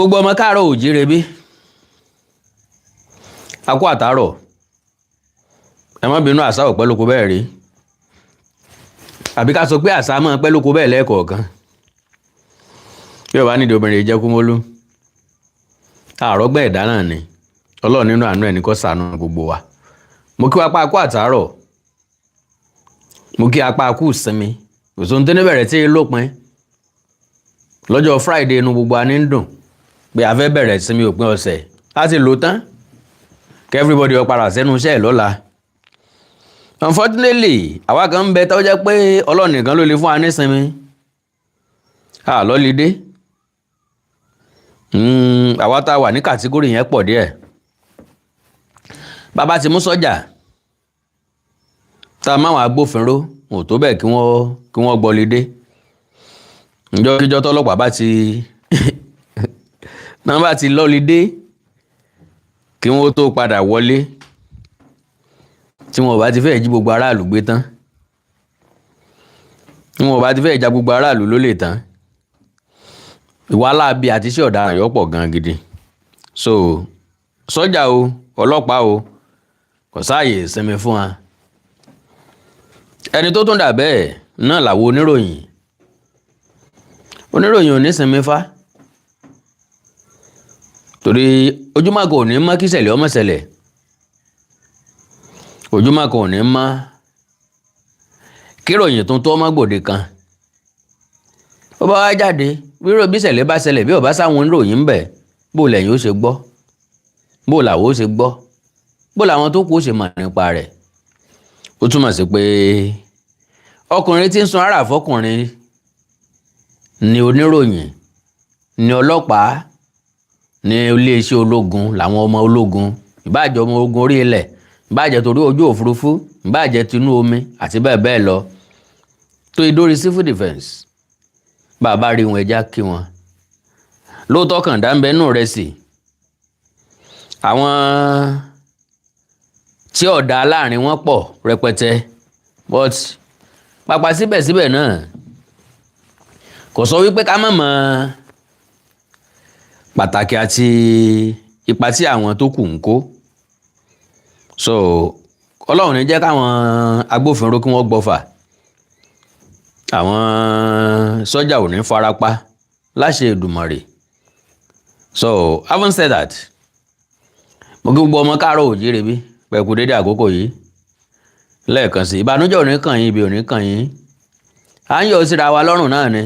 gbogbo ọmọ káàárọ̀ oòjíire bí a kú àtàárọ̀ ẹ má bínú àṣà ò pẹ́ lóko bẹ́ẹ̀ rí àbí ká sọ pé àṣà máa pẹ́ lóko bẹ́ẹ̀ lẹ́ẹ̀kọ̀ọ̀kan bí ọba nídìí obìnrin jẹ́ kúmólú àrọ́gbẹ́ ẹ̀dá náà ni ọlọ́run nínú àánú ẹ̀ ní kó ṣàánú gbogbo wa mo kí wa pa kú àtàárọ̀ mo kí apá kú ìsinmi òṣòun tó níbẹ̀rẹ̀ tí lópin lọ́jọ́ Friday inú gbogbo wa ní ń dùn pé a fẹ́ bẹ̀rẹ̀ ìsinmi òpin ọ̀sẹ̀ láti lò tán kí everybody ó padà sẹ́nu iṣẹ́ ẹ̀ lọ́la. Unfortunately àwa kan ń bẹ tó jẹ́ pé ọlọ́run nìkan ló lè fún wa nísinmi lọ́lídé àwa tá a wà ní kàtígórì yẹn pọ̀ díẹ̀ bàbá ti mú sọ́jà tá a máwọn agbófinró ò tó bẹ́ẹ̀ kí wọ́n gbọ́lídé ìjọ́kíjọ́ tọ́lọ́pàá bá ti náà bá ti lọ́lídé kí wọ́n tó padà wọlé tí wọ́n bá ti fẹ́ jí gbogbo aráàlú gbé tán tí wọ́n bá ti fẹ́ já gbogbo aráàlú lólè tán ìwà láabi àti iṣẹ́ ọ̀daràn yóò pọ̀ gan gidi so sọ́jà o ọlọ́pàá o kò sáàyè ìsinmi fún wa ẹni tó tún dà bẹ́ẹ̀ náà làwọn oníròyìn ò ní sinmi fá torí ojúmọ́ kan ò ní mọ́ kí ṣẹlẹ̀ ọmọ ṣẹlẹ̀ ojúmọ́ kan ò ní mọ́ kí ròyìn tuntun ọmọ gbòde kan ó bá wá jáde wíwúrò bí ṣẹlẹ̀ bá ṣẹlẹ̀ bí ó bá sáwọn oníròyìn ń bẹ̀ bó lẹ́yìn ó ṣe gbọ́ bó làwọn ó ṣe gbọ́ bó làwọn tó kù ó ṣe mọ̀ nípa rẹ̀ ó túmọ̀ sí pé ọkùnrin tí ń sun ara fọkùnrin ni oníròyìn ni ọlọ́pàá ní iléeṣẹ́ ológun làwọn ọmọ ológun ìbáàjẹ́ ọmọ ogun orí ilẹ̀ ìbáàjẹ́ torí ojú òfurufú ìbáàjẹ́ tinú omi àti bẹ́ẹ̀ bẹ́ẹ̀ lọ tó ìdórí civil defence bàbá rí wọn ẹja kí wọn lóòótọ́ kàn dá ń bẹ nù rẹ̀ sí àwọn tí ọ̀dà láàrin wọn pọ̀ rẹpẹtẹ but pàpà síbẹ̀síbẹ̀ náà kò sọ wípé ká má mọ̀ pàtàkì àti ipa tí àwọn tó kù ń kó so ọlọ́run ní jẹ́ káwọn agbófinró kí wọ́n gbọ́fà àwọn sọ́jà ò ní farapa láṣẹ Èdùmàrè so having said that mo kí gbogbo ọmọ káàárọ̀ oòjíire bí pẹ̀kú dédé àkókò yìí lẹ́ẹ̀kan sí ìbànújẹ́ ò ní kàn yín ibi ò ní kàn yín à ń yọ̀ síra wa lọ́rùn náà ni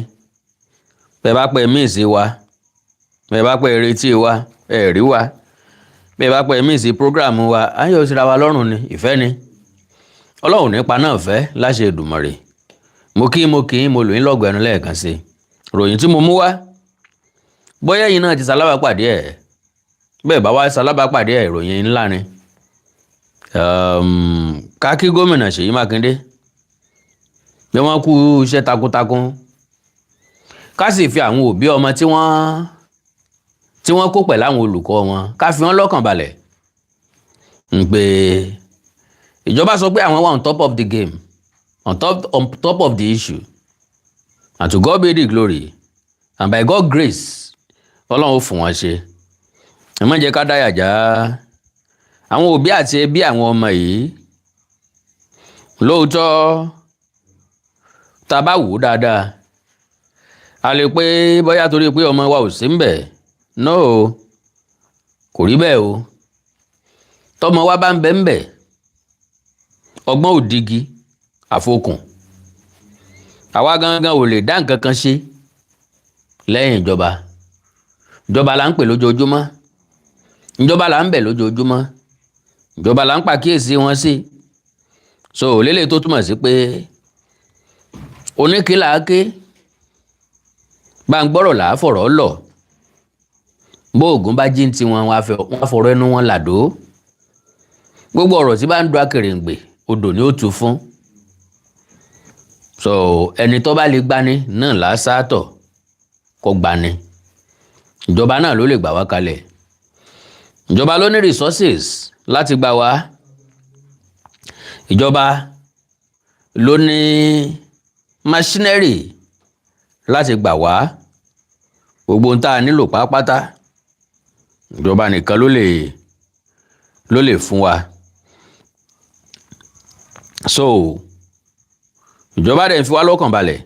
bẹ́ẹ̀ bá pẹ́ míì sí wa bẹ́ẹ̀ bá pẹ́ retí wa ẹ̀rí wa bẹ́ẹ̀ bá pẹ́ míì sí prógráàmù wa à ń yọ̀ síra wa lọ́rùn ni ìfẹ́ ni ọlọ́run nípa náà fẹ́ láṣẹ Èdùmàrè mo kí mo lò yín lọ́gọ̀ ẹnu lẹ́ẹ̀kan sí ròyìn tí mo mú wá bóyá yìí náà ti ṣalábàápàdé ẹ̀ bẹ́ẹ̀ bá wá ṣalábàápàdé ẹ̀ ìròyìn ńlá ni ká kí gómìnà Ṣèyí Mákindé bí wọ́n kú iṣẹ́ takuntakun ká sì fi àwọn òbí ọmọ tí wọ́n kó pẹ̀lú àwọn olùkọ́ wọn ká fi wọ́n lọ́kàn balẹ̀ pé ìjọba sọ pé àwọn wà on top of the game on top of the issue and to God be the glory and by God's grace ọlọ́run ó fún wọn ṣe ẹ má jẹ́ ká dáyà já àwọn òbí àti ẹbí àwọn ọmọ yìí lóòótọ́ tá a bá wò ó dáadáa a lè pé bóyá torí pé ọmọ wa ò sí ń bẹ̀ no kò rí bẹ́ẹ̀ o tọmọ wa bá ń bẹ ń bẹ̀ ọgbọ́n òdigi àfokùn àwa gangan ò lè dá nǹkan kan ṣe lẹ́yìn ìjọba là ń pè lójoojúmọ́ ìjọba là ń bẹ̀ lójoojúmọ́ ìjọba là ń pàkíyèsí wọn sí so lélẹ̀ tó túmọ̀ sí pé oníkìlà ké bá ń gbọ́rọ̀ là á fọ̀rọ̀ lọ bó ògùn bá jí ti wọn wá fọ̀rọ̀ ẹnu wọn làdó gbogbo ọ̀rọ̀ tí bá ń du akèrèǹgbè odò ni ó tu fún so ẹni tó bá lè gbani náà lásàtọ̀ kó gbani ìjọba náà ló lè gbà wá kalẹ̀ ìjọba ló ní resources láti gbà wá ìjọba ló ní machinery láti gbà wá gbogbo ohun tá a nílò pátápátá ìjọba nìkan ló lè fún wa. So ìjọba dẹ̀ ń fi wá lọ́kàn balẹ̀,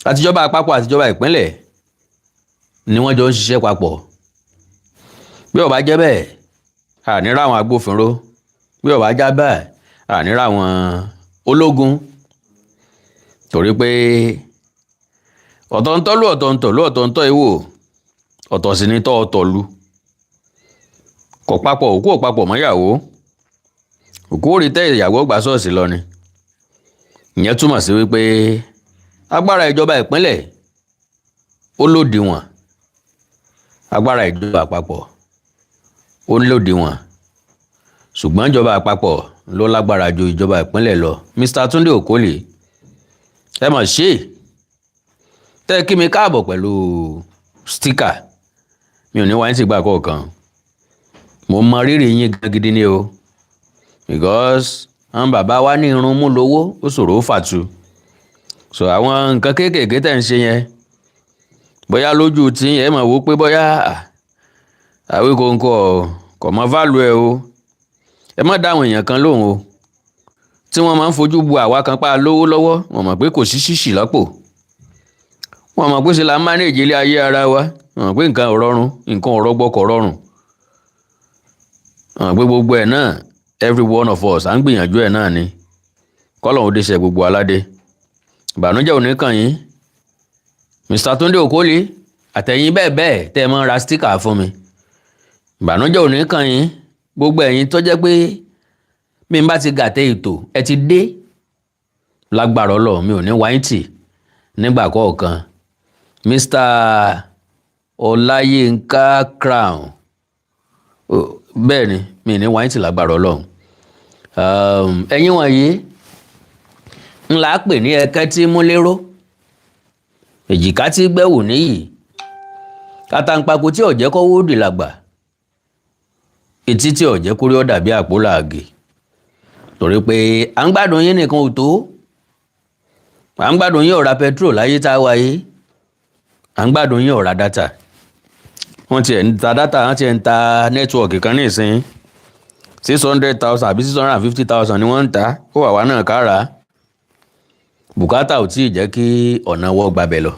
àtijọba àpapọ̀ àtijọba ìpínlẹ̀ ni wọ́n jọ ń ṣiṣẹ́ papọ̀. Bí ó bá jẹ́ bẹ́ẹ̀ àní ráwọn agbófinró, bí ó bá já bẹ́ẹ̀ àní ráwọn ológun, torí pé ọ̀tọ̀ọ̀tọ̀ lú ọ̀tọ̀ọ̀tọ̀ ìwò ọ̀tọ̀ sí ní tọ́ ọ̀tọ̀ lu, kò papọ̀ òkú ò papọ̀ mọ́yàwó, òkú ò rí tẹ́ ìyàwó gbà ṣọ́ọ̀ṣì lọ ni. Ìyẹn túmọ̀ sí wípé agbára ìjọba ìpínlẹ̀ ó lòdìwọ̀n, agbára ìjọba àpapọ̀ ó lòdìwọ̀n, ṣùgbọ́n ìjọba àpapọ̀ ló lágbára ju ìjọba ìpínlẹ̀ lọ. Mr. Túndé Òkólì, ẹ mọ̀ ṣe tẹ́ kí mi káàbọ̀ pẹ̀lú stíkà, mi ò ní wáyé tìgbà kọ̀ọ̀kan, mo mọ rírì yín gidi ni o, because àwọn bàbá wa ní irun mú lówó ó ṣòro fàtu. So àwọn nǹkan kéékèèké tẹ̀ ń ṣe yẹn, bóyá lójú tí ẹ mọ̀ wó pé bóyá Awíkonko kò mọ válù ẹ o, ẹ má dá àwọn èèyàn kan lóhùn o tí wọ́n máa ń fojú bu àwa kan pa lówó lọ́wọ́, wọ́n mọ̀ pé kò sí ṣíṣì lápò, wọ́n mọ̀ pé ṣe la manage ilé ayé ara wa, wọ́n mọ̀ pé nǹkan ò rọrùn, nǹkan ò rọgbọ kò rọrùn, wọ́n mọ̀ pé gbogbo ẹ̀ náà every one of us à ń gbìyànjú ẹ̀ náà ni, kọ́lọ́hún dé ṣe gbogbo aládé. Ìbànújẹ́ ò ní kàn yín, Mr. Túndé Òkólì àtẹ̀yìn bẹ́ẹ̀ bẹ́ẹ̀ tẹ́ ẹ máa ń ra stíkà fún mi, ìbànújẹ́ ò ní kàn yín. Gbogbo ẹ̀yin tó jẹ́ pé mi bá ti gàtẹ́ ètò ẹ ti dé, lágbára Ọlọ́run mi ò ní wáyé tì nígbà kọ̀ọ̀kan. Mr. Ọláyínká Crown, bẹ́ẹ̀ ni mi ò ní wáyé tì lágbára Ọlọ́run. Ẹ̀yin wọ̀nyí ńlá pè ní ẹkẹ́ tí mú lérò, èjìká tí gbẹ́wò níyì, kàtàǹpàkò tí ọ̀jẹ́ kọ́wó dì làgbà, etí tí ọ̀jẹ́ kórí ọ̀dà bí àpò làgè, torí pé à ń gbádùn yín nìkan ò tó, à ń gbádùn yín ọ̀rá petrol láyé tá a wáyé, à ń gbádùn yín ọ̀rá dátà. Wọ́n ti ẹ̀ ń ta dátà, wọ́n ti ẹ̀ ń ta nẹ́tíwọ̀kì kan ní ìsìn 600,000 àbí 650,000 ni wọ́n ń ta, ó wà wá náà kára. Bùkátà ò tí ì jẹ́ kí ọ̀nà wọ́ gbabẹ̀ lọ,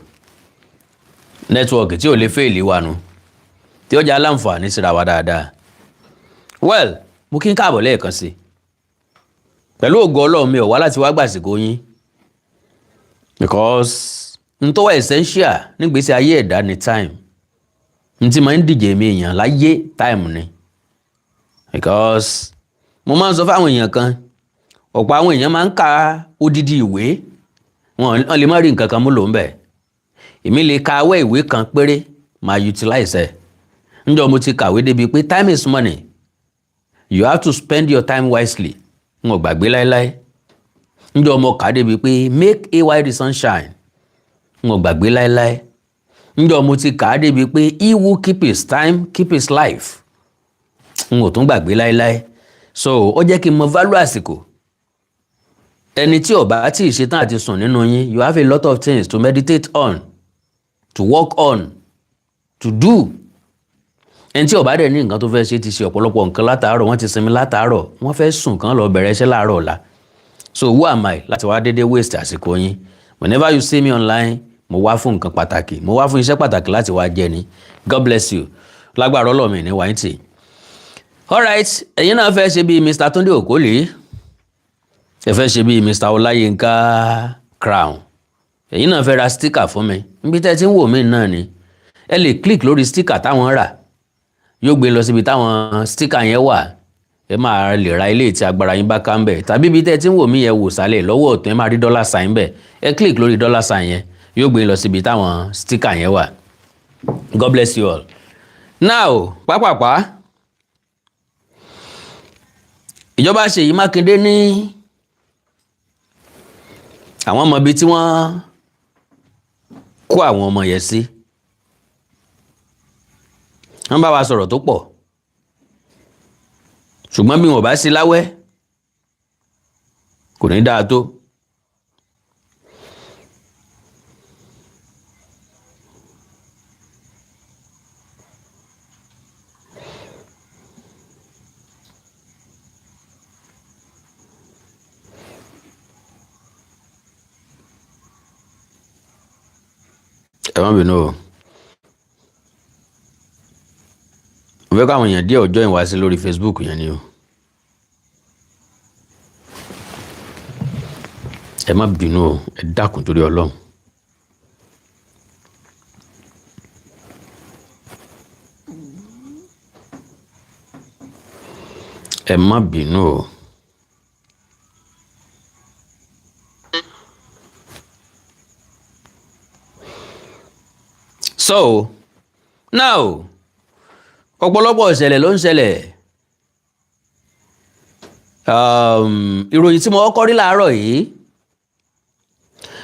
nẹ́tíwọ̀kì tí ò lè fèèlì wa nu, tí ó jẹ́ aláǹfààní síra wa dáadáa. Well, mo kí n káàbọ̀ lẹ́ẹ̀kan sí, pẹ̀lú ògo Ọlọ́run mi ò wá láti wá gbàsìkò yín, because n tó wà essential nígbésí ayé ẹ̀dá ni time, n tí máa ń díje mi èèyàn láyé time ni, because mo máa ń sọ fáwọn èèyàn kan, ọ̀pọ̀ àwọn èèyàn máa ń ka odidi ìwé, wọn lè má rí nǹkan kan mú lò ń bẹ̀. Èmi lè ka awẹ́ ìwé kan péré máa utilize ẹ̀. Ǹjọ́ mo ti kàwé débi pé time is money, you have to spend your time wisely, n ò gbàgbé láéláé. Ǹjọ́ mo kà débi pé make AY the sunshine, n ò gbàgbé láéláé. Ǹjọ́ mo ti kà débi pé he who keep his time keep his life, n ò tún gbàgbé láéláé. So ó jẹ́ kí n mọ value àsìkò. Ẹni tí ó bá tí ì ṣetán àti sùn nínú yín, you have a lot of things to meditate on, to work on, to do. Ẹni tí ó bá dẹ̀ ní nǹkan tó fẹ́ ṣe ti ṣe ọ̀pọ̀lọpọ̀ nǹkan látàárọ̀, wọ́n ti sinmi látàárọ̀, wọ́n fẹ́ sùn kán lọ bẹ̀rẹ̀ iṣẹ́ láàárọ̀ ọ̀la. So who am I láti wá dédé waste àsìkò yín? Whenever you see me online, mo wá fún nǹkan pàtàkì, mo wá fún iṣẹ́ pàtàkì láti wá jẹ ni. God bless you. Lágbára Ọlọ́run mi ní wáyé tì. Alright, ẹ̀yin náà fẹ́ ṣe bí Mr. Túndé Òkólì, ẹ fẹ́ ṣe bí Mr. Ọláyínká Crown, ẹ̀yin náà fẹ́ ra stíkà fún mi, níbi tẹ́ ti ń wò mí náà ni, ẹ lè click lórí stíkà táwọn rà, yóò gbé lọ síbi táwọn stíkà yẹn wà, ẹ máa lè ra ilé tí agbára yín bá ká ń bẹ̀, tàbí ibi tẹ́ ti ń wò mí yẹn wò sálẹ̀ lọ́wọ́ ọ̀tún ẹ máa rí $sign bẹ̀, ẹ click lórí $sign yẹn, yóò gbé lọ síbi táwọn stíkà yẹn wà. God bless you all. Now, pápápá, ìjọba Ṣèyí Mákindé ní àwọn ọmọ ibi tí wọ́n kó àwọn ọmọ yẹn sí, wọ́n bá wa sọ̀rọ̀ tó pọ̀, ṣùgbọ́n bí wọ́n bá sí láwẹ́ kò ní dáa tó. ẹ má bínú o mo fẹ́ káwọn èèyàn díẹ̀ ọjọ́ ìwá sí lórí Facebook yẹn ni o ẹ má bínú o ẹ dákun torí Ọlọ́run. ẹ má bínú o. So now ọ̀pọ̀lọpọ̀ ìṣẹ̀lẹ̀ ló ń ṣẹlẹ̀ ìròyìn tí mo kọ́kọ́ rí láàárọ̀ yìí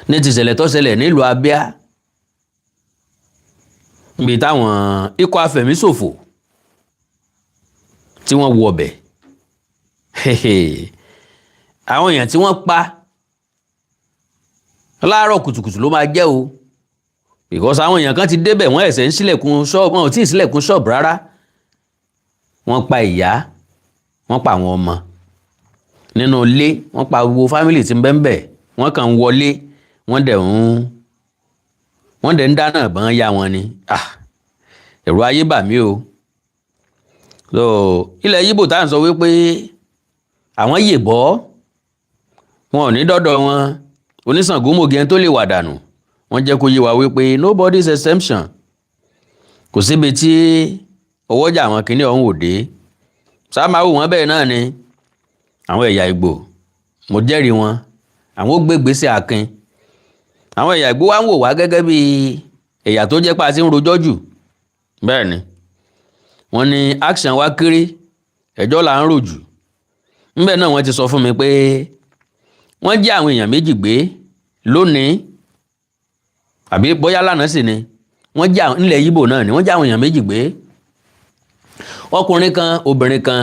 ní ti ìṣẹ̀lẹ̀ tó ṣẹlẹ̀ nílùú Abia níbi táwọn ikọ̀ afẹ̀míṣòfò tí wọ́n wọ ọbẹ̀ àwọn èèyàn tí wọ́n pa láàárọ̀ kùtùkùtù ló máa jẹ́ o because àwọn èèyàn kan ti débẹ̀ wọ́n ẹ̀sẹ̀ ń ṣílẹ̀kùn ṣọ́ọ̀bù wọn ò tí ì ṣílẹ̀kùn ṣọ́ọ̀bù rárá wọ́n pa ìyá wọ́n pa àwọn ọmọ nínú ilé wọ́n pa gbogbo fámìlì tí ń bẹ ńbẹ̀ wọ́n kàn ń wọlé wọ́n dẹ̀ ń dáná ìbọn ya wọn ni ẹ̀rù ayé bà mí o so ilẹ̀ Yíbò tá à ń sọ wípé àwọn yèbọ́ wọn ò ní dọ́dọ̀ wọn oníṣàngómògì tó lè wà dànù wọ́n jẹ́ kó yé wa wípé nobody's exemption kò síbi tí ọwọ́jà àwọn kìnìún ọ̀hún òde sáàmáwò wọn bẹ́ẹ̀ náà ni àwọn ẹ̀yà Ìgbò mo jẹ́rìí wọn àwọn ó gbé gbèsè akin àwọn ẹ̀yà Ìgbò wa ń wò wá gẹ́gẹ́ bí ẹ̀yà tó jẹ́ pa àti ń rojọ́ jù bẹ́ẹ̀ ni wọ́n ní action wa kéré ẹjọ́ là ń rò jù ńbẹ̀ náà wọ́n ti sọ fún mi pé wọ́n jí àwọn èèyàn méjì gbé lónìí àbí bóyá lánàá sì ni wọ́n jí àwọn nílẹ̀ Yíbò náà ni wọ́n jí àwọn èèyàn méjì gbé ọkùnrin kan obìnrin kan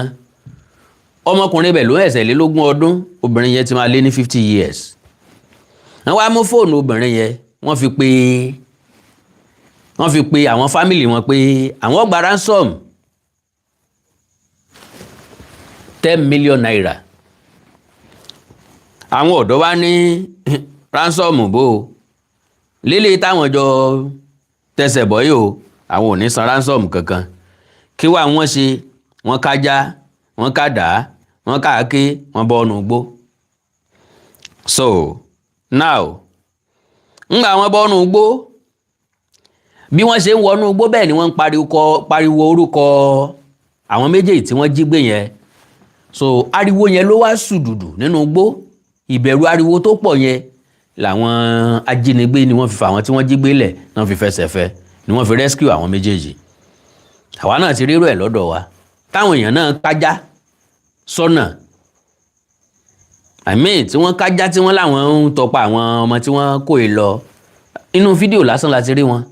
ọmọkùnrin bẹ̀ ló ẹ̀sẹ̀ lélógún ọdún obìnrin yẹn ti máa lé ní 50 years wọ́n wá mú fóònù obìnrin yẹn wọ́n fi pe àwọn fámìlì wọn pé àwọn gba ransom 10 million naira àwọn ọ̀dọ́ wá ní ransom bó lílé táwọn jọ tẹsẹ̀ bọ́ yìí o àwọn ò ní san ransom kankan kí wá wọ́n ṣe wọ́n kájá wọ́n kádà wọ́n káàké wọ́n bọ́ ọ̀nà gbó so now ńgbà wọ́n bọ́ ọ̀nà gbó bí wọ́n ṣe ń wọnú gbó bẹ́ẹ̀ ni wọ́n ń pariwo orúkọ àwọn méjèèjì tí wọ́n jí gbé yẹn so ariwo yẹn ló wá sùdùdù nínú gbó ìbẹ̀rù ariwo tó pọ̀ yẹn làwọn ajínigbé ni wọ́n fi fa àwọn tí wọ́n jí gbé lẹ̀ náà fi fẹsẹ̀ fẹ́ ni wọ́n fi rescue àwọn méjèèjì àwa náà ti rírò ẹ̀ lọ́dọ̀ wa táwọn èèyàn náà kájá sọ́nà tí wọ́n kájá tí wọ́n láwọn ń tọpa àwọn ọmọ tí wọ́n kó e lọ inú fídíò lásán la ti rí wọn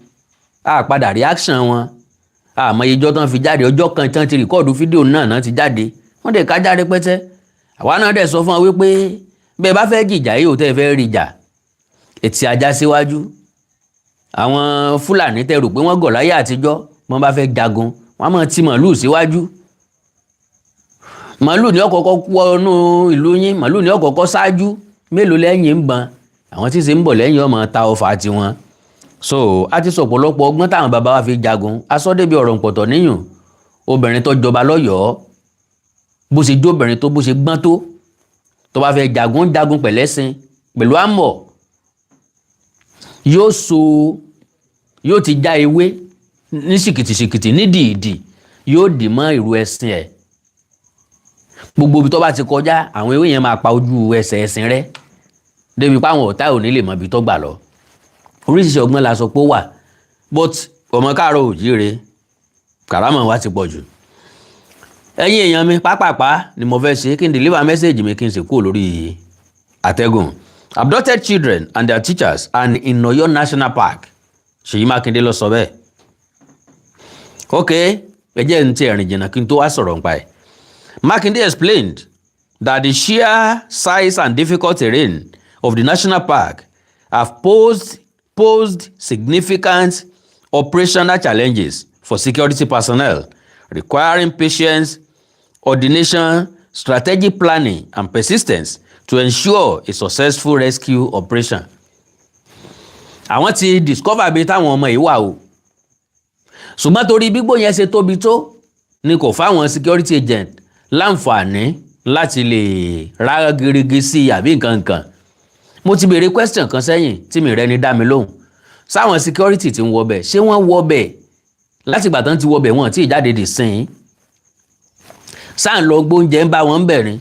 a padà reaction wọn àmọ́ ìjọ tán fi jáde ọjọ́ kan tán ti rìkọ́ọ̀dù fídíò náà ti jáde wọ́n dẹ̀ kájá rẹpẹtẹ àwa náà dẹ̀ sọ fún wọn wípé bẹ́ẹ̀ bá fẹ́ jìjà yìí ò tẹ́ fẹ́ rí jà ètì ajá síwájú àwọn Fúlàní tẹ́ rò pé wọ́n gọ̀ láyé àtijọ́ wọ́n bá fẹ́ jagun wọ́n máa ti màálù síwájú màálù ní ọ̀kọ̀ọ̀kọ̀ wọnú ìlú yín màálù ní ọ̀kọ̀ọ̀kọ̀ ṣáájú mélòó lẹ́yìn ń ban àwọn tí ṣe ń bọ̀ lẹ́yìn ọmọ ta ọfà tiwọn so a ti sọ ọ̀pọ̀lọpọ̀ ọgbọ́n táwọn bàbá wa fi jagun asọ́dẹ̀bí ọ̀rọ̀ ǹpọ̀tọ̀ níyùn obìnrin tó jọba lọ́yọ̀ọ́ bó ṣe jóbìnrin tó bó ṣe gbọ́n tó bá fẹ́ jagun pẹ̀lẹ́sìn pẹ̀lú àmọ̀ yóò ti já ewé ní ṣìkìtìṣìkìtì ní dìídì yóò dì mọ́ ìrù ẹṣin ẹ̀ gbogbo ibi tó bá ti kọjá àwọn ewé yẹn máa pa ojú ẹsẹ̀ ẹṣin rẹ̀ débi pé àwọn ọ̀tá ò ní lè mọ ibi tó gbà lọ oríṣiríṣi ọgbọ́n la sọ pé ó wà but ọmọ káàárọ̀ òjíire kàrámọ̀ wa ti pọ̀ jù ẹ̀yin èèyàn mi pápápá ni mo fẹ́ ṣe kí n deliver message mi kí n sì kúrò lórí àtẹ́gùn abducted children and their teachers and in Oyo National Park Ṣèyí Mákindé ló sọ bẹ́ẹ̀ ok ẹ jẹ́ n ti ẹ̀rìn jìnnà kí n tó wá sọ̀rọ̀ nípa ẹ̀ Mákindé explained that the sheer size and difficult terrain of the national park have posed significant operational challenges for security personnel requiring patience, coordination, strategic planning, and persistence to ensure a successful rescue operation. àwọn ti discover bí táwọn ọmọ yìí wà o ṣùgbọ́n torí gbígbó yẹn ṣe tóbi tó ni kò fáwọn security agent láǹfààní láti lè rá gírígí sí àbí nǹkan. Mo ti béèrè question kan sẹ́yìn tí mi rẹni dá mi lóhùn sáwọn security tí ń wọbẹ̀ ṣé wọ́n wọbẹ̀ láti ìgbà tán ti wọbẹ̀ wọn tí ìjáde dì sìn sáà ń lọ gbóúnjẹ ń bá wọn bẹ̀rin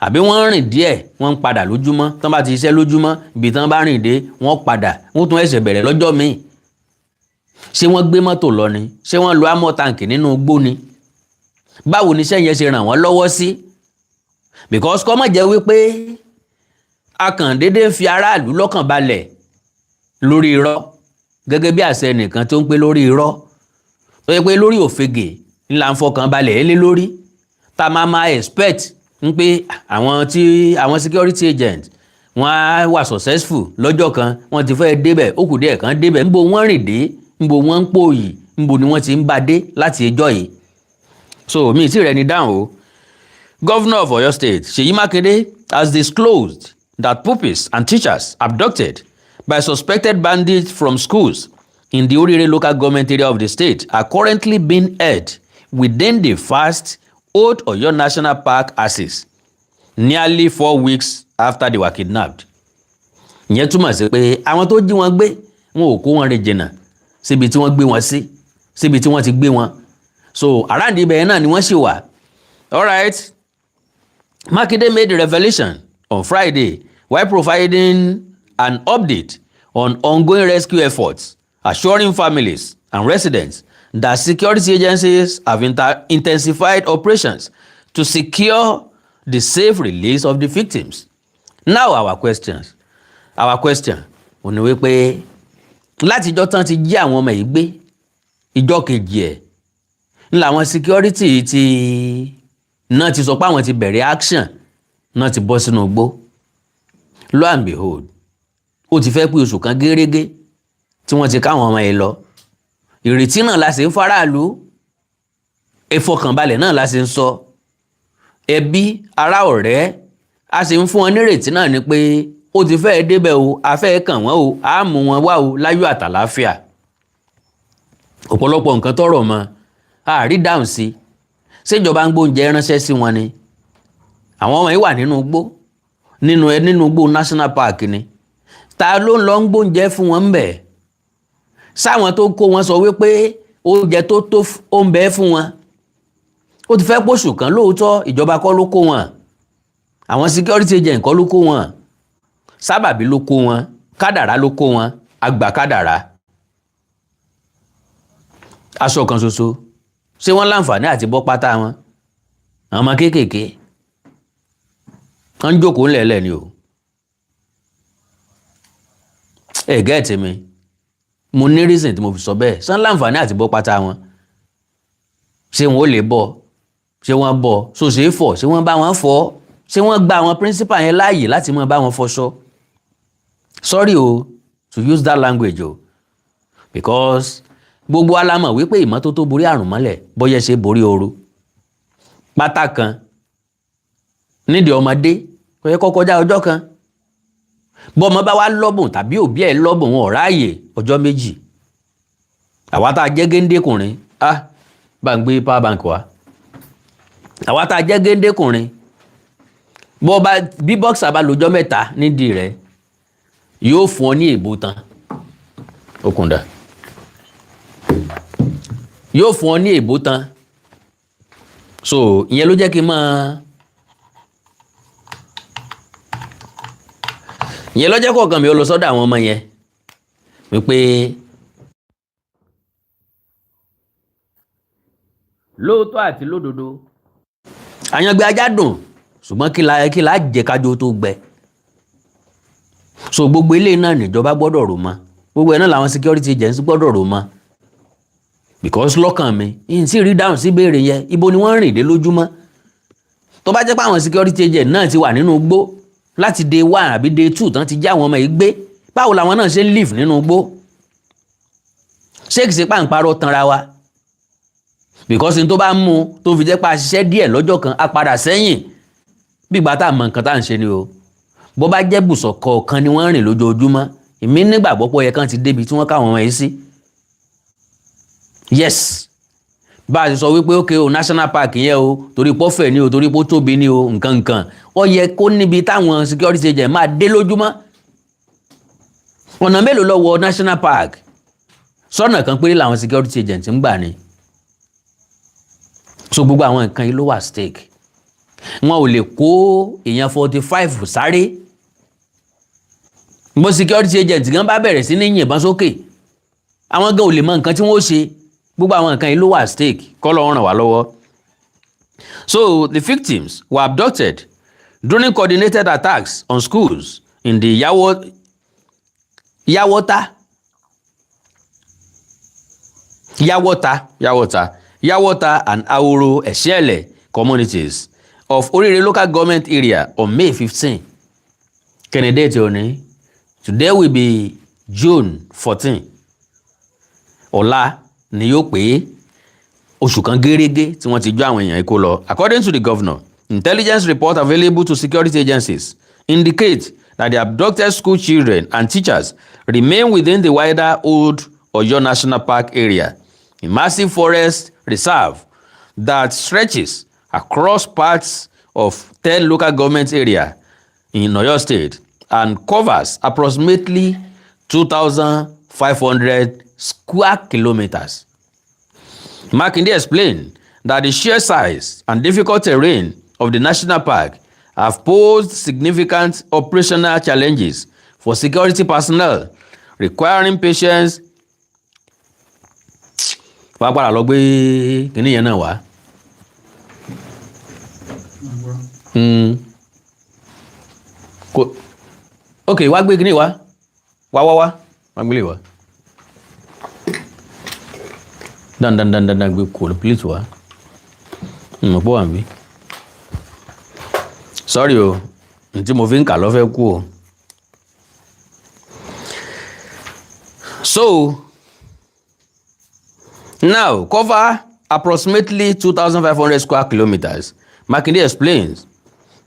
àbí wọ́n rìn díẹ̀ wọ́n ń padà lójúmọ́ tán bá ti ṣiṣẹ́ lójúmọ́ ibi tán bá rìn dé wọ́n padà wọ́n tún ẹ̀ṣẹ̀ bẹ̀rẹ̀ lọ́jọ́ míì ṣé wọ́n gbé mọ́tò lọ ni ṣé wọ́n lo amọ̀ tàǹkì nínú igbó ni báwo ni iṣẹ́ yẹn ṣe ràn wọ́n lọ́wọ́ sí because kọ́ mọ̀ jẹ́ wípé akàndédé ń fi aráàlú lọ́kàn balẹ̀ lórí irọ́ gẹ́gẹ́ bí àṣẹ nìkan tó ń pé lórí irọ́ tó yẹ pé lórí òfegè ńlá ń fọkàn balẹ̀ lé lórí tá a máa expect ń pé àwọn security agent wọ́n á wà successful lọ́jọ́ kan wọ́n ti fẹ́ débẹ̀ ó kù díẹ̀ kan débẹ̀ ńbo wọ́n rìn dé ńbo wọ́n ń pòyì ńbo ni wọ́n ti ń bá dé láti ẹjọ́ yìí so mi ti rẹ̀ ní dáhùn o. Governor of Oyo State Seyi Makinde has disclosed that pupils and teachers abducted by suspected bandits from schools in the Orire local government area of the state are currently being held within the vast Old Oyo National Park axis nearly 4 weeks after they were kidnapped. Ìyẹn túmọ̀ sí pé àwọn tó jí wọn gbé wọn ò kó wọn rìn jìnnà síbi tí wọ́n gbé wọn sí síbi tí wọ́n ti gbé wọn so around ibẹ̀ náà ni wọ́n ṣì wà. All right. Makinde made the revelation on Friday while providing an update on ongoing rescue efforts, assuring families and residents that security agencies have intensified operations to secure the safe release of the victims. Now our question ó ní wípé láti ìjọ́ tán ti jí àwọn ọmọ yìí gbé ìjọ́ kejì ẹ̀ ńlá àwọn security náà ti sọ pé àwọn ti bẹ̀rẹ̀ action náà ti bọ́ sínú igbó. Lo and behold ó ti fẹ́ pé oṣù kan gẹ́rẹ́gẹ́ tí wọ́n ti káwọn ọmọ yìí lọ. Ìrètí náà la ṣe ń faraàlú ìfọkànbalẹ̀ náà la ṣe ń sọ ẹbí ará ọ̀rẹ́ a sì ń fún wọn nírètí náà ni pé ó ti fẹ́ débẹ̀ o a fẹ́ kàn wọ́n o a mú wọn wá o láyọ̀ àtàláfíà. Ọ̀pọ̀lọpọ̀ nǹkan tọrọ mọ́ a rí dáhùn sí ṣèjọba ń gbóúnjẹ ránṣẹ́ sí wọn ni àwọn ọmọ yìí wà nínú igbó nínú igbó national park ni ta ló ń lọ ń gbóúnjẹ fún wọn ńbẹ̀ sáwọn tó kó wọn sọ wípé oúnjẹ tó ó ń bẹ fún wọn ó ti fẹ́ pòṣù kan lóòótọ́ ìjọba kọ́ ló kó wọn àwọn security agent kọ́ ló kó wọn sábàbí ló kó wọn kádàrá ló kó wọn àgbà kádàrá aṣọ kan ṣoṣo ṣé wọ́n láǹfààní àti bọ́ pátá wọn àwọn ọmọ kéékèèké wọ́n ń jókòó ńlẹ̀ẹ́lẹ̀ ni o ẹ gẹ́ẹ̀tì mi mo ní reason tí mo fi sọ bẹ́ẹ̀ ṣé wọ́n láǹfààní àti bọ́ pátá wọn ṣé wọn ò lè bọ́ ṣé wọ́n bọ́ so ṣe é fọ̀ ṣé wọ́n bá wọn fọ̀ ṣé wọ́n gba àwọn principal yẹn láàyè láti máa bá wọn fọṣọ sorry o to use that language o because gbogbo alámọ̀ wípé ìmọ́tótó borí àrùn mọ́lẹ̀ bọ́yẹ́ ṣe borí ooru pátá kan nídìí ọmọdé kò yẹ kó kọjá ọjọ́ kan bọ́mọ bá wá lọ́bùn tàbí òbí ẹ̀ lọ́bùn wọn ò ráàyè ọjọ́ méjì àwa tá a jẹ́ géńdékùnrin bá ń gbé power bank wá àwa tá a jẹ́ géńdékùnrin bí bọ́ksà bá lọ́jọ́ mẹ́ta nídìí rẹ̀ yóò fún ọ ní èbó tán okùndà yóò fún ọ ní èbó tán so ìyẹn ló jẹ́ kí n ìyẹn ló jẹ́ kọ̀ọ̀kan mi ó lọ sọ́dọ̀ àwọn ọmọ yẹn wípé lóòótọ́ àti lódodo àyàngbé ajá dùn ṣùgbọ́n kí la jẹ kájọ tó gbẹ so gbogbo ilé náà níjọba gbọ́dọ̀ rò mọ́ gbogbo ẹ̀ náà làwọn security agents gbọ́dọ̀ rò mọ́ because lọ́kàn mi yìí sì rí dáhùn sí ìbéèrè yẹn ibo ni wọ́n rìn dé lójúmọ́ tó bá jẹ́ pé àwọn security agent náà ti wà nínú igbó láti day 1 àbí day 2 tán ti já àwọn ọmọ yìí gbé báwo làwọn náà ṣe ń live nínú igbó ṣé kìí ṣe pàǹparọ́ tanra wa because n tó bá mú tó fi jẹ́ pé a ṣiṣẹ́ díẹ̀ lọ́jọ́ kan a padà sẹ́yìn bí ìgbà tá a mọ nǹkan tá à ń ṣe ni o bó bá jẹ́ bùsọ̀ kọ̀ọ̀kan ni wọ́n rìn lójoojúmọ́ èmi nígbàgbọ́ pé ó yẹ kán ti débi tí wọ́n káwọn ọmọ yìí sí. Yes, bá a ti sọ wípé ókè o national park yẹn o torí pọ́ fẹ̀ ni o torí pọ́ tóbi ni o nǹkan ó yẹ kó níbi táwọn security agent máa dé lójúmọ́. Ọ̀nà mélòó ló wọ national park? Sọ́nà kan péré làwọn security agent ń gbà ni. So gbogbo àwọn nǹkan yìí ló wà stake. Wọn ò lè kó èèyàn 45 sáré. Bó security agent gan bá bẹ̀rẹ̀ sí ní yìnbọn sókè, àwọn gan ò lè mọ nǹkan tí wọ́n ó ṣe. Gbogbo àwọn nǹkan yìí ló wà stake. K'Ọlọ́run ràn wá lọ́wọ́. So the victims were abducted during coordinated attacks on schools in the Yawota and Ahoro Eshele communities of Orire local government area on May 15. Candidate òní. Today will be June 14. Ọ̀la ni yóò pé oṣù kan gẹ́rẹ́gẹ́ tí wọ́n ti jó àwọn èèyàn kó lọ. According to the governor, intelligence report available to security agencies indicate that the abducted school children and teachers remain within the wider Old Oyo National Park area, a massive forest reserve that stretches across parts of 10 local government areas in Oyo State and covers approximately 2,500 square kilometers. Makinde explained that the sheer size and difficult terrain of the national park have posed significant operational challenges for security personnel, requiring patience. Wàá padà lọ gbé kíní yẹn náà wá. Ok, wá gbé kíní wá. Wá gbélé wá. Dan gbé kò please wá. Pọ̀ wà mí. Sorry o, tí mo fi ń kà lọ fẹ́ kú o. So, now cover approximately 2,500 square kilometers. Makinde explains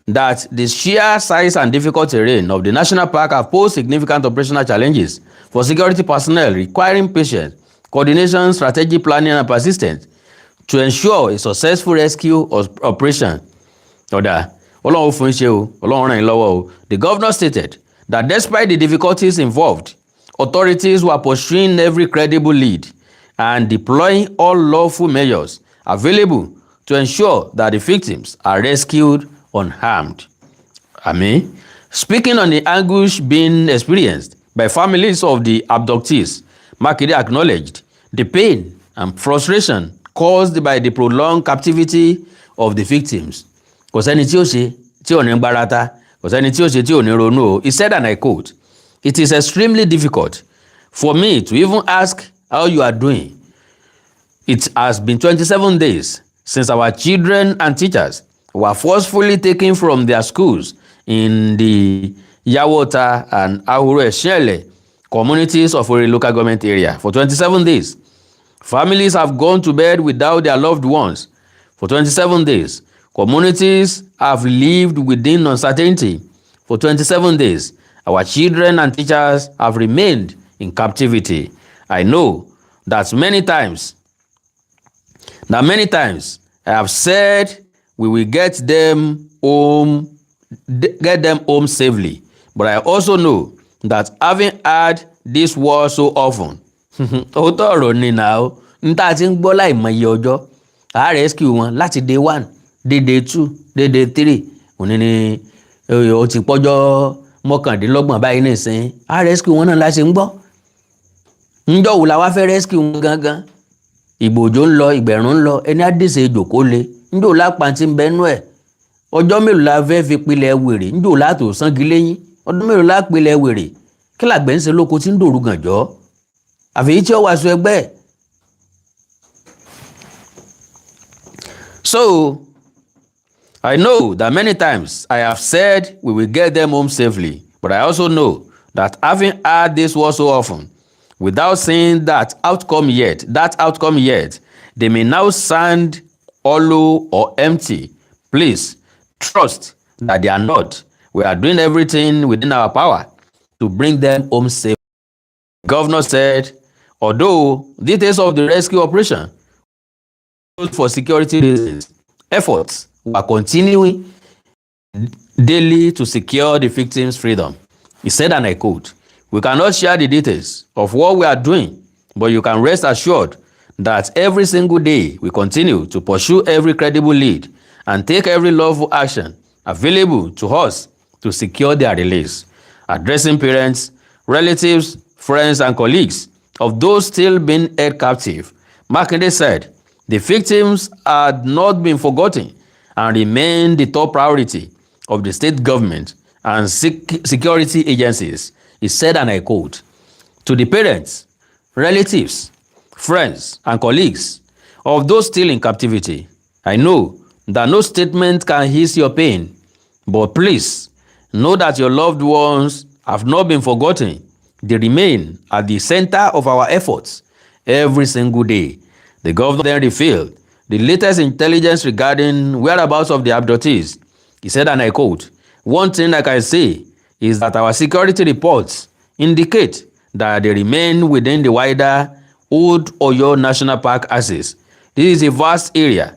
that the sheer size and difficult terrain of the national park have posed significant operational challenges for security personnel, requiring patience, coordination, strategic planning, and persistence to ensure a successful rescue operation. Ọlọ́run fún iṣẹ́ o, Ọlọ́run ràn yín lọ́wọ́ o. The governor stated that despite the difficulties involved, authorities were pursuing every credible lead and deploying all lawful measures available to ensure that the victims are rescued unharmed. Amen. Speaking on the anguish being experienced by families of the abductees, Makinde acknowledged the pain and frustration caused by the prolonged captivity of the victims. Kò sẹ́ni tí ó ṣe tí ò ní gbárata, kò sẹ́ni tí ó ṣe tí ò ní ronú o. He said, and I quote, "It is extremely difficult for me to even ask how you are doing. It has been 27 days since our children and teachers were forcefully taken from their schools in the Yawota and Ahoro Eshele communities of Orire local government area. For 27 days, families have gone to bed without their loved ones. For 27 days, communities have lived within uncertainty. For 27 days, our children and teachers have remained in captivity. I know that many times I have said we will get them home safely. But I also know that having heard this word so often, òótọ́ ọ̀rọ̀ ni nà ó, n tá a ti ń gbọ́ láìmọye ọjọ́, a rescue wọn láti day 1, day 2, day 3, òní ni ó ti pọ́jọ́ 29 báyìí nìsín, a rescue wọn náà láti ń gbọ́. Ǹjọ́ wò la wá fẹ́ rescue wọn gangan? Ìgbòjò ń lọ, ìgbẹ̀rún ń lọ, ẹni àdìsẹ́ ìjòkó le, ǹjọ́ lápá ti ń bẹnu ẹ̀. Ọjọ́ mélòó la fẹ́ fi pilẹ̀ wèrè, ǹjọ́ látò sangi lẹ́yìn, ọdún mélòó la pilẹ̀ wèrè, kí làgbẹ̀ ń ṣe lóko tí ń dòru gànjọ́? Àfẹ́yí tí ó wá aṣọ ẹgbẹ́. So, I know that many times I have said we will get them home safely, but I also know that having heard this word so often, without seeing that outcome yet, they may now sound hollow or empty. Please trust that they are not. We are doing everything within our power to bring them home safe. Governor said, although details of the rescue operation for security reasons, efforts were continuing daily to secure the victims' freedom. He said, and I quote, "We cannot share the details of what we are doing, but you can rest assured that every single day we continue to pursue every credible lead and take every lawful action available to us to secure their release." Addressing parents, relatives, friends, and colleagues of those still being held captive, Makinde said the victims had not been forgotten and remain the top priority of the state government and security agencies. He said, and I quote, "To the parents, relatives, friends, and colleagues of those still in captivity, I know that no statement can ease your pain, but please know that your loved ones have not been forgotten. They remain at the center of our efforts every single day." The governor then revealed the latest intelligence regarding whereabouts of the abductees. He said, and I quote, "One thing I can say is that our security reports indicate that they remain within the wider Old Oyo National Park axis. This is a vast area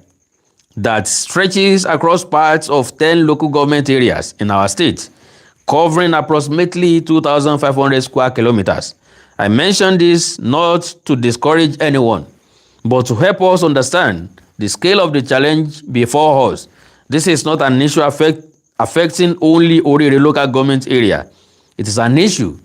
that stretches across parts of 10 local government areas in our state, covering approximately 2,500 square kilometers. I mention this not to discourage anyone, but to help us understand the scale of the challenge before us. This is not an issue affecting only Orire local government area. It is an issue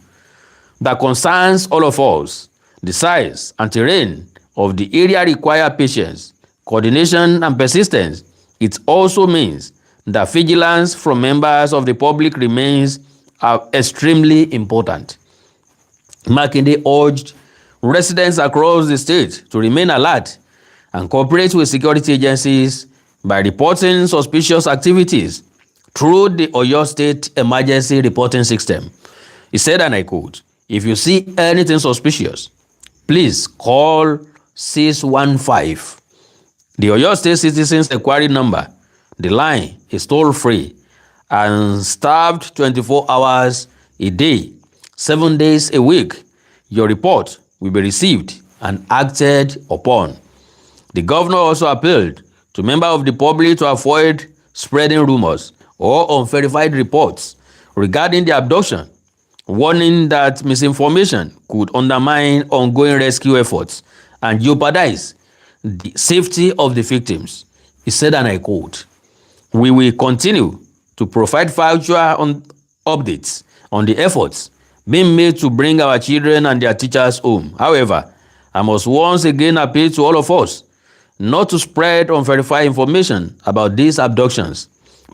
that concerns all of us. The size and terrain of the area require patience, coordination, and persistence. It also means that vigilance from members of the public remains extremely important." Makinde urged residents across the state to remain alert and cooperate with security agencies by reporting suspicious activities through the Oyo State Emergency Reporting System. He said, and I quote, "If you see anything suspicious, please call 615. The Oyo State Citizens Inquiry number. The line is toll-free and staffed 24 hours a day, 7 days a week. Your report will be received and acted upon." The governor also appealed to members of the public to avoid spreading rumors or unverified reports regarding the abduction, warning that misinformation could undermine ongoing rescue efforts and jeopardize the safety of the victims. He said, and I quote, "We will continue to provide factual updates on the efforts being made to bring our children and their teachers home. However, I must once again appeal to all of us not to spread unverified information about these abductions.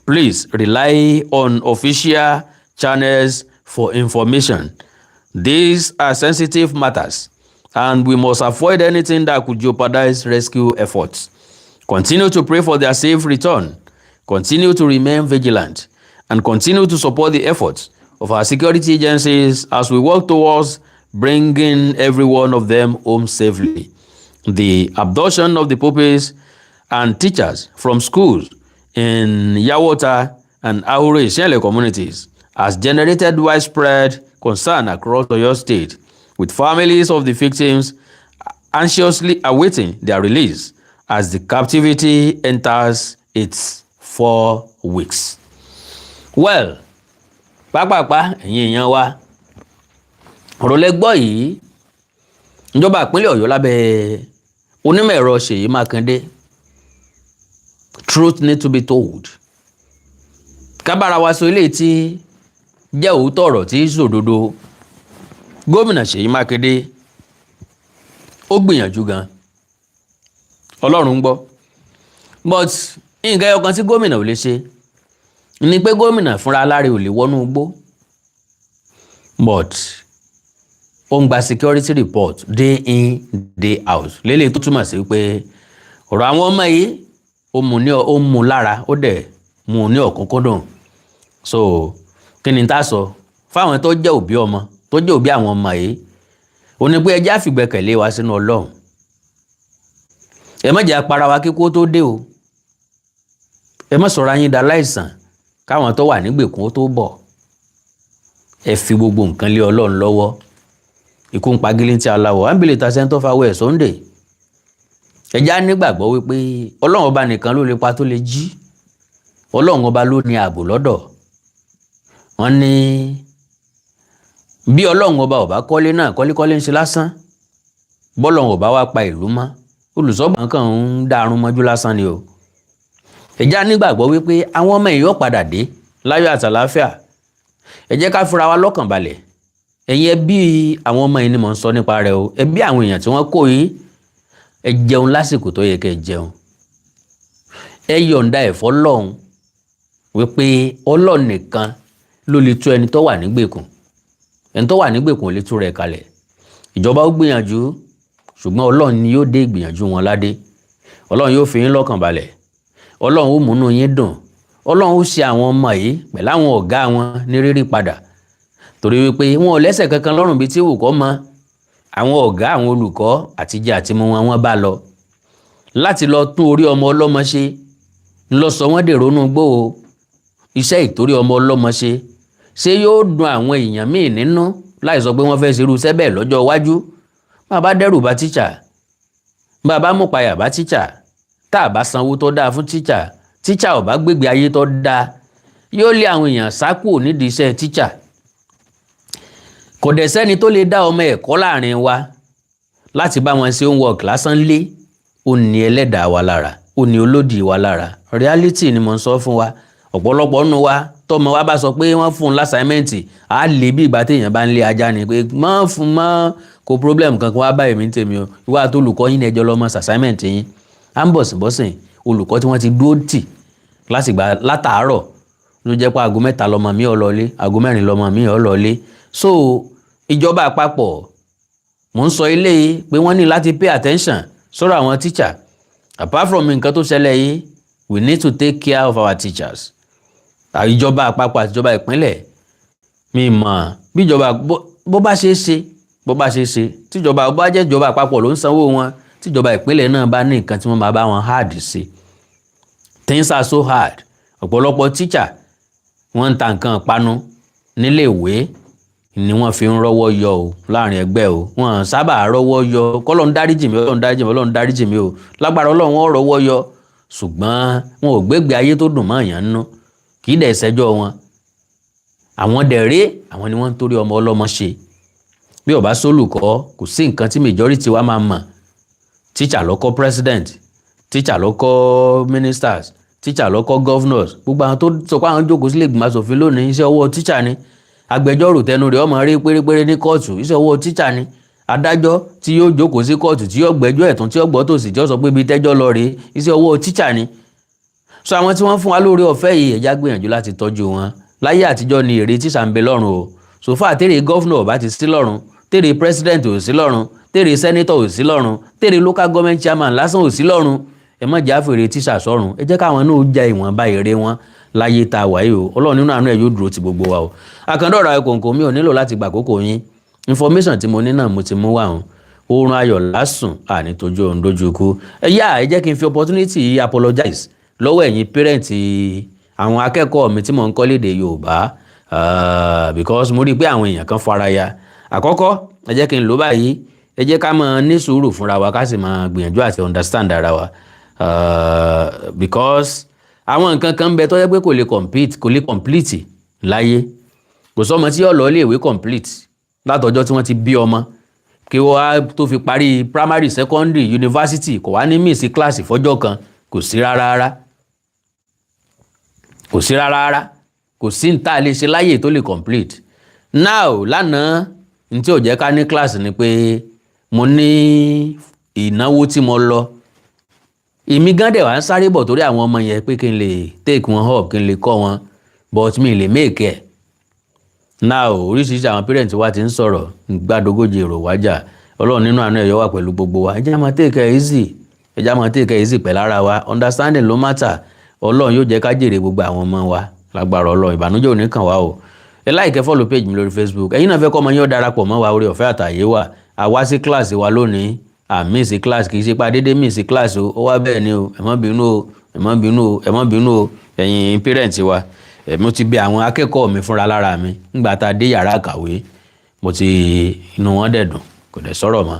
Please rely on official channels for information. These are sensitive matters, and we must avoid anything that could jeopardize rescue efforts. Continue to pray for their safe return. Continue to remain vigilant and continue to support the efforts of our security agencies as we work towards bringing every one of them home safely." The abduction of the pupils and teachers from schools in Yawota and Ahuro Ishele communities has generated widespread concern across Oyo State, with families of the victims anxiously awaiting their release as the captivity enters its 4 weeks. Well, pápápá ẹ̀yin èèyàn wa, ọ̀rọ̀ lẹ gbọ́ yìí. Ìjọba ìpínlẹ̀ Ọ̀yọ́ lábẹ́ onímọ̀ ẹ̀rọ Ṣèyí Mákindé, truth need to be told. Kábàárà wa sọ eléyìí tí jẹ́ òótọ́ ọ̀rọ̀ tí sòdodo. Gómìnà Ṣèyí Mákindé ó gbìyànjú gan, Ọlọ́run gbọ́, but nǹkan ẹyọ kan tí gómìnà ò lè ṣe ni pé gómìnà fúnra aláre ò lè wọnú igbó, but ó ń gba security report day in day out lélẹ̀ tó túmọ̀ sí pé ọ̀rọ̀ àwọn ọmọ yìí ó mú lára, ó dẹ̀ mú ní ọ̀kúnkúndùn. So kí ni tá sọ fáwọn tó jẹ́ òbí ọmọ, tó jẹ́ òbí àwọn ọmọ yìí, ó ní pé ẹ jẹ́ á fìgbẹ́kẹ̀lé wa sínú Ọlọ́run. Ẹ má jẹ́ apara wa kíkó tó dé o. Ẹ má sọ̀rọ̀ yín dà láìsàn káwọn tó wà nígbèkùn ó tó bọ̀. Ẹ fi gbogbo nǹkan lé Ọlọ́run lọ́wọ́. ikú ń pagilé tí aláwọ̀ ábílẹ̀ ta sẹ́ńtọ́ fáwọ́ ẹ̀ Sunday ẹja nígbàgbọ́ wípé ọlọ́run ọba nìkan ló lè pa tó lè jí ọlọ́run ọba ló ní ààbò lọ́dọ̀ wọ́n ní bí ọlọ́run ọba ọba kọ́lé náà kọ́lékọ́lé ń ṣe lásán bọ́lọ́run ọba wá pa ìlú mọ́ olùsọ́gbọ̀n kan ń dárun mọ́jú lásán ni o ẹja nígbàgbọ́ wípé àwọn ọmọ èèyàn padà dé láyọ̀ àtàláfíà ẹ jẹ́ ká fura wa lọ́kàn balẹ̀ ẹ̀yin ẹbí àwọn ọmọ yìí ni mò ń sọ nípa rẹ̀ o ẹbí àwọn èèyàn tí wọ́n kó yìí ẹ jẹun lásìkò tó yẹ kẹ́ ẹ jẹun ẹ yọ̀ǹda ẹ̀fọ́ lọ́hùn wípé ọlọ́run nìkan ló lè tú ẹni tó wà nígbèkùn ẹni tó wà nígbèkùn lè tú rẹ̀ kalẹ̀ ìjọba ó gbìyànjú ṣùgbọ́n ọlọ́run ni yóò dé ìgbìyànjú wọn ládé ọlọ́run yóò fi yín lọ́kàn balẹ̀ ọlọ́run ó múnú yín dùn ọlọ́run ó ṣe àwọn ọmọ yìí pẹ̀lú àwọn ọ̀gá wọn ní rírí padà torí wípé wọn ò lẹ́sẹ̀ kankan lọ́rùn bíi tí òkọ́ mọ àwọn ọ̀gá àwọn olùkọ́ àtijẹ àtimú wọn bá lọ láti lọ tún orí ọmọ ọlọ́mọ ṣe ńlọ sọ wọ́n dèrò inú gbó o iṣẹ́ ìtorí ọmọ ọlọ́mọ ṣe yóò dùn àwọn èèyàn míì nínú láì sọ pé wọ́n fẹ́ ṣerú iṣẹ́ bẹ́ẹ̀ lọ́jọ́ iwájú bàbá dẹ́rù bá tíṣà bàbá mọ̀páyà bá tíṣà tá a bá sanwó tó dáa fún tíṣà ò bá gbégbé ayé tó dáa yóò lé àwọn èèyàn sákò nídìí iṣẹ́ tíṣà kò dẹ̀ sẹ́ni tó lè dá ọmọ ẹ̀kọ́ láàrin wa láti bá wọn ṣe homework lásán lé ó ní ẹlẹ́dàá wa lára ó ní olódì wa lára reality ni mo ń sọ fún wa ọ̀pọ̀lọpọ̀ nínú wa tọmọ wa bá sọ pé wọ́n fún un lásàímẹ́ǹtì á lè bí ìgbà téèyàn bá ń lé ajá ni pé mọ́ fún mọ́ kò problem kankan wá báyìí mi ń tèmi o ìwà àti olùkọ́ yín ẹjọ́ lọ́mọ sàsáímẹ́ǹtì yín à ń bọ̀sìn olùkọ́ tí wọ́n ti dúró tì látàárọ̀ ló jẹ́ pé aago 3 lọ́mọ mi ò lọlé aago 4 lọ́mọ mi ò lọlé so ìjọba àpapọ̀ mò ń sọ ilé pé wọ́n ní láti pay attention sọ́rọ̀ àwọn teacher apart from nǹkan tó ṣẹlẹ̀ yìí we need to take care of our teachers ìjọba àpapọ̀ àti ìjọba ìpínlẹ̀ mi mọ̀ bí ìjọba bó bá ṣe ṣe tíjọba bá jẹ́ ìjọba àpapọ̀ ló ń sanwó wọn tíjọba ìpínlẹ̀ náà bá ní nǹkan tí wọ́n máa bá wọn hard sí things are so hard ọ̀pọ̀lọpọ̀ teacher wọ́n ń ta nǹkan panu nílé ìwé ni wọ́n fi ń rọ́wọ́ yọ o láàrin ẹgbẹ́ o wọ́n sábà rọ́wọ́ yọ kọ́lọ́n dáríjì mi ọlọ́run dáríjì mi o lágbára ọlọ́run wọ́n rọ́wọ́ yọ ṣùgbọ́n wọn ò gbégbé ayé tó dùn mọ́ èèyàn nínú kì í dẹ̀ ṣẹjọ́ wọn àwọn dẹ̀rẹ́ àwọn ni wọ́n ń torí ọmọ ọlọ́mọ ṣe bí ó bá sólùkọ́ kò sí nǹkan tí majority wa máa mọ̀ teacher ló kọ́ president teacher ló kọ́ ministers teacher ló kọ́ governors gbogbo àwọn tó sọ pé àwọn jókòó sílé ìgbìmọ̀ aṣòfin lónìí iṣẹ́ ọwọ́ teacher ni agbẹjọ́rò tẹnu rẹ̀ ọmọ rí pérépéré ní kóòtù iṣẹ́ ọwọ́ teacher ni adájọ́ tí yóò jókòó sí kóòtù tí yóò gbẹ́jọ́ ẹ̀tún tí yóò gbọ́ tòsì tí yóò sọ pé ibi tẹ́jọ́ lọ rèé iṣẹ́ ọwọ́ teacher ni so àwọn tí wọ́n fún wa lórí ọ̀fẹ́ yìí ẹ̀já gbìyànjú láti tọ́jú wọn láyé àtijọ́ ni èrè tíṣà ń bẹ lọ́rùn o sòfà tèrè gọ́fúnà ọba ti sí lọ́rùn tèrè president ò sí lọ́rùn tèrè senator ò sí lọ́rùn tèrè local government chairman lásán ò sí lọ́rùn ẹ má jà fèrè tíṣà sọ́rùn ẹ jẹ́ káwọn náà já ìwọ̀nba èrè wọn láyé tá a wáyé o ọlọ́run nínú àánú ẹ̀ yóò dúró ti gbogbo wa o àkàndọ̀rọ̀ ẹ̀kọ̀ǹkọ̀ mi ò nílò láti gbà kókò yín information tí mo ní náà mo ti mú wá o oorun ayọ̀ lásùn àní tójú òun dojú ikú ẹ jẹ́ kí n fi opportunity yìí apologize lọ́wọ́ ẹ̀yin parent àwọn akẹ́kọ̀ọ́ mi tí mò ń kọ́ lédè Yorùbá because mo rí i pé àwọn èèyàn kan fara ya àkọ́kọ́ ẹ jẹ́ kí n lò báyìí ẹ jẹ́ ká máa ní sùúrù fúnra wa ká sì máa gbìyànjú àti understand ara wa because àwọn nǹkan kan ń bẹ tó yẹ pé kò lè complete láyé kò sọ́mọ tí yóò lọ iléèwé complete látọjọ́ tí wọ́n ti bí ọmọ kí wọ́n á tó fi parí primary secondary university kò wá ní miss class fọ́jọ́ kan kò sí rárá kò sí ní tá a lè ṣe láyé tó lè complete now lánàá ní tí ò jẹ́ ká ní class ni pé mo ní ìnáwó tí mo lọ èmi gan dẹ̀ wá ń sáré bọ̀ torí àwọn ọmọ yẹn pé kí n lè take wọn up kí n lè kọ́ wọn but mi lè make ẹ̀ now oríṣiríṣi àwọn parents wa ti ń sọ̀rọ̀ gbàdógójì èrò wájà ọlọ́run nínú àánú ẹ̀yọ́ wà pẹ̀lú gbogbo wa ẹ jẹ́ máa take it easy pẹ̀lú ara wa understanding ló matter ọlọ́run yóò jẹ́ ká jèrè gbogbo àwọn ọmọ wa lágbára ọlọ́run ìbànújẹ́ ò ní kàn wá o ẹ like follow page mi lórí Facebook ẹ̀yin náà fẹ́ kọ́ ọmọ yín ó darapọ̀ mọ́ wa orí ọ̀fẹ́ àtàyè wa àwa sí class wa lónìí miss class kì í ṣe pa dédé miss class o ó wá bẹ́ẹ̀ ni o ẹ má bínú o ẹ̀yin parents wa mo ti bẹ̀ àwọn akẹ́kọ̀ọ́ mi fúnra lára mi nígbà tá a dé yàrá àkàwé mo ti inú wọn dẹ̀ dùn kò dẹ̀ sọ̀rọ̀ mọ́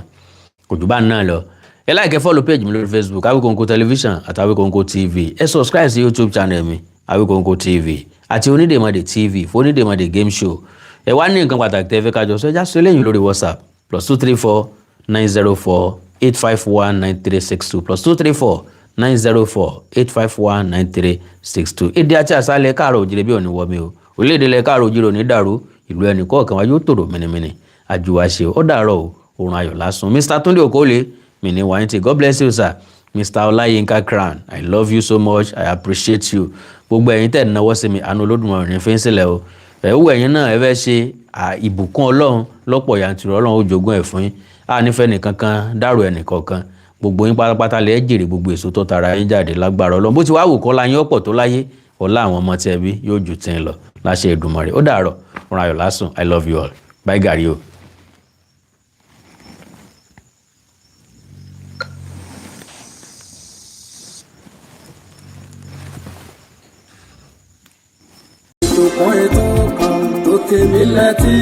kò jù bá náà lọ. ẹ like follow page mi lórí Facebook Awikonko television àti Awikonko TV. ẹ subscribe sí YouTube channel mi Awikonko TV àti Onídèmọdé TV fún Onídèmọdé game show. ẹ wá ní nǹkan pàtàkì tẹ́ fẹ́ kájọ sọ ẹ já sọ lẹ́yìn lórí WhatsApp +234 904 851 9362 +234 904 851 9362. èdè àti àṣàlẹ̀ káàrọ̀ òjìrè bí òní wọmi o orílẹ̀-èdè lẹ káàrọ̀ òjìrè òní dàrú ìlú ẹnì kọ̀ọ̀kan wa yóò tòrò mìnìmìnì àjùwàṣe ó dàárọ̀ o òrùn ayọ̀ lásùn. Mr. Túndé Okole mi ní wáyé God bless you sir. Mr. Ọláyínká Crown I love you so much I appreciate you. gbogbo ẹ̀yin tẹ̀ náwó sí mi àánú Olódùmarè ní fi ń sílẹ̀ o. ẹ̀wọ́ ẹ̀yin náà ẹ fẹ́ ṣe ìbùkún Ọlọ́run lọ́pọ̀ yanturu Ọlọ́run ó jogún ẹ̀ fún yín. a nífẹ̀ẹ́ nìkankan dárò ẹnìkọ̀ọ̀kan gbogbo yín pátápátá lè jèrè gbogbo èso tó tara yín jáde lágbára Ọlọ́run bó ti wá wù kọ́ la yín ọ̀pọ̀ tó láyé ọlá àwọn ọmọ tí ẹ bí yóò jù tí ń lọ láṣẹ Èdùmàrè ó dàárọ̀ òrùn ayọ̀ lásùn I love you all bye gàrí o. ètò kan tó tèmi létí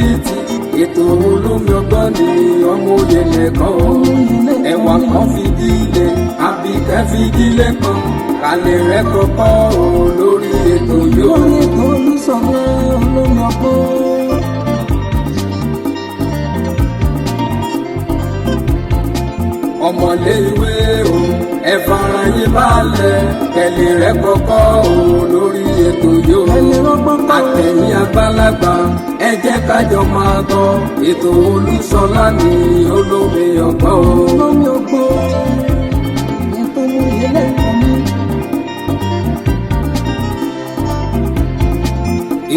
ètò olómi ọgbọ́n ni ọmọ òye nìkan ẹ̀wà kan fìdílé àbíkẹ́ fìdílé kan kálẹ̀ rẹ̀ kọ́kọ́ lórí ètò yóò. lórí ètò Olúṣọ̀lá olómi ọgbọ́n. ọmọlé ìwé o ẹ fara yín balẹ̀ kẹlẹ̀ rẹ̀ kọ́kọ́ lórí ètò yóò. àtẹ̀yìn àgbàlagbà ẹ jẹ́ kájọ máa gbọ́ ètò Olúṣọlá ní olómi ọgbọ́n o. olómi ọgbọ́n ètò olóyè lẹ́kọ̀ọ́ mi.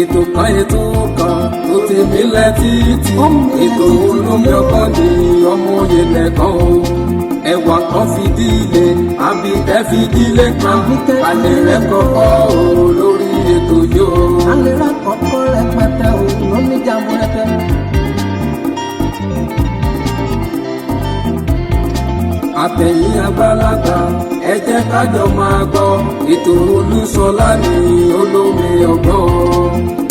ètò kan tó ti mí létí ètò olómi ọgbọ́n ní ọmọ òye lẹ́kọ̀ọ́ o. ẹ̀wà kan fìdílé àbíkẹ́ fìdílé kan alẹ́ rẹ̀ kọ́kọ́ lórí ètò yóò. alẹ́ rẹ̀ kọ́kọ́ rẹpẹtẹ o lómi jàmbó rẹpẹ. àtẹ̀yìn àgbàlagbà ẹ jẹ́ kájọ máa gbọ́ ètò Olúṣọlá ní olómi ọgbọ́n.